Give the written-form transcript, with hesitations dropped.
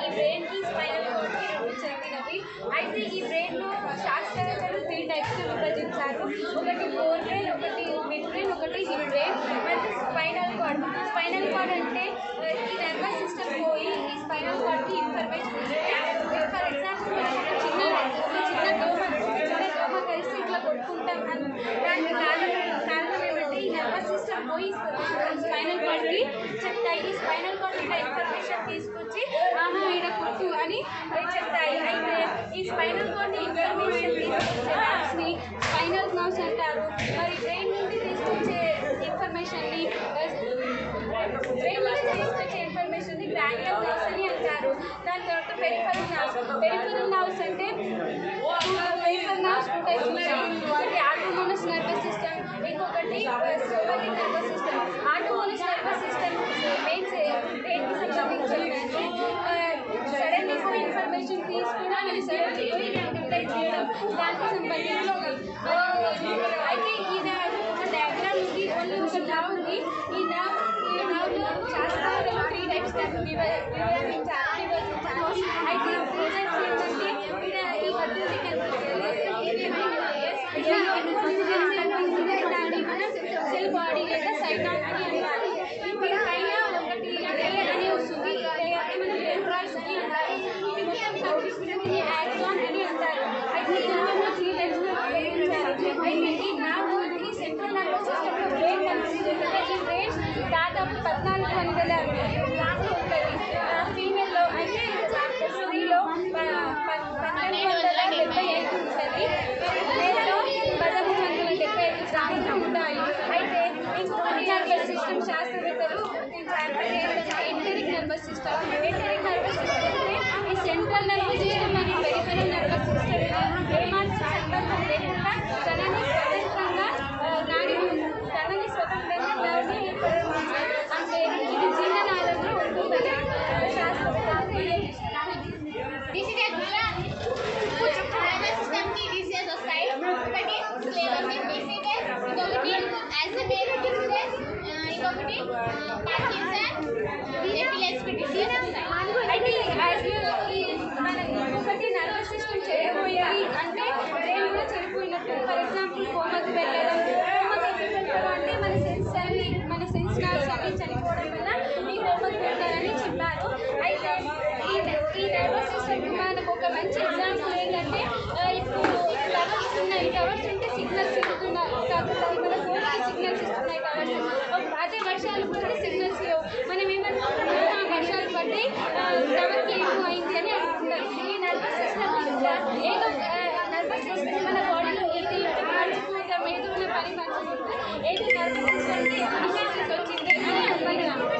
ఈ బ్రెయిన్కి స్పైనల్ కార్డ్కి రెండు చెందినవి. అయితే ఈ బ్రెయిన్లో శాస్త్రవేత్తలు 3 టైప్స్గా విభజించారు. ఒకటి ఫోర్ బ్రెయిన్, ఒకటి మిడ్ బ్రెయిన్, ఒకటి హిప్ బ్రెయిన్. అయితే స్పైనల్ కార్డ్ అంటే ఈ నర్వస్ సిస్టమ్ పోయి ఈ స్పైనల్ కార్డ్కి ఇన్ఫర్మేషన్ ఇస్తుంది. ఫర్ ఎగ్జాంపుల్ ఒక చిన్న దోమ కలిసి ఇట్లా కొట్టుకుంటాం. దానికి కారణం ఏమంటే ఈ నర్వస్ సిస్టమ్ పోయి స్పైనల్ కార్డ్కి చెప్తాయి. ఈ స్పైనల్ కార్డ్ ఇట్లా ఇన్ఫర్మేషన్ తీసుకొచ్చి ఇక్కడ కొట్టు అని చెప్తాయి. అయితే ఈ స్పైనల్ కార్డ్ని ఇన్ఫర్మేషన్ తీసుకొచ్చే ని స్పైనల్ నర్వ్స్ అంటారు. మరి బ్రెయిన్ నుండి తీసుకొచ్చే ఇన్ఫర్మేషన్ని గ్రాన్యులర్ నర్వ్స్ అని అంటారు. దాని తర్వాత పెరిఫెరల్ నర్వ్స్ అంటే పెరిఫెరల్ నర్వ్స్ 2 టైప్స్ ఉంటాయి. ఒకటి ఆటోనమస్ నర్వస్ సిస్టమ్, ఇంకొకటి sympathetic nervous system. Autonomous nervous system బ్రెయిన్కి సంబంధించి సడన్లీ పోయి ఇన్ఫర్మేషన్ తీసుకుని మనం సడన్లీ పోయి అప్లై చేయడం దానికి సంబంధించి. అయితే ఈ డయాగ్రామ్ ఉంది, ఓన్లీ ఒక నర్వ్ ఉంది. ఈ నర్వ్లో శాస్త్రవేత్తలు 3 టైప్స్గా విభజించారు. అయితే 3 టైప్స్ ఏంటంటే ఈ పద్ధతి దాన్ని మనం సెల్ బాడీ లేదా సైటాలజీ అంటారు. దీని పైన ఒకటి లేయర్ అని వస్తుంది. ఈ లేయర్ని మనం డెండ్రైట్స్ అని అంటారు. ఇది మొత్తం కనిపిస్తుంది యాక్సాన్ అని అంటారు. అయితే ఈ నర్వ్లో 3 టైప్స్గా విభజించారు. అయితే ఈ నర్వ్కి సెంట్రల్ నర్వస్ సిస్టమ్లో బ్రెయిన్ కనిపిస్తుంది కదా. ఈ బ్రెయిన్ దాదాపు 1400 గ్రాములు ఉంటుంది. ఫీమేల్లో అయితే స్త్రీలో 1275 ఉంటుంది. మేల్లో 1375 గ్రాములు ఉంటాయి. అయితే ఇంకొకటి నర్వస్ సిస్టమ్ శాస్త్రవేత్తలు గుర్తించారు. Enteric nervous system. Enteric nervous system అంటే ఈ సెంట్రల్ నర్వస్ సిస్టమ్ మరియు పెరిఫెరల్ నర్వస్ సిస్టమ్లో ఏమాత్రం సంబంధం లేకుండా తనని స్వతంత్రంగా నర్వ్ని అంటే ఇది జీర్ణనాళంలో ఉంటుందని శాస్త్రవేత్తలు తెలియజేస్తున్నారు. అయితే ఇంకొకటి నర్వస్ సిస్టమ్ చెడిపోయింది అంటే బ్రెయిన్ కూడా చెడిపోయినట్టు. ఫర్ ఎగ్జాంపుల్ కోమకి వెళ్ళడం. కోమకి వెళ్ళడం అంటే మన సెన్స్ నర్వ్స్ అన్ని చనిపోవడం వల్ల ఈ కోమకి వెళ్ళాలని చెప్పారు. అయితే ఈ నర్వస్ సిస్టమ్కి మనకు ఒక మంచి ఎగ్జాంపుల్ ఏంటంటే ఇప్పుడు టవర్స్ ఉన్నాయి. టవర్స్ ఉంటే సిగ్నల్స్ ఇస్తున్నాయి. మన ఫోన్కి సిగ్నల్స్ ఇస్తున్నాయి టవర్స్. అదే వర్షాలు పడితే సిగ్నల్స్ లేవు. మనం ఏమనుకుంటున్నాం వర్షాలు పడి టవర్కి ఏమో అయింది అని అనుకుంటాం. ఈ నర్వస్ సిస్టమ్ ఏదో నర్వస్ సిస్టమ్ మన బాడీలో ఏది మర్చిపోతాం, ఏదో మన పని మర్చిపోతాం, ఏది నర్వస్ సిస్టమ్కి వచ్చింది అని అనుకుంటాం.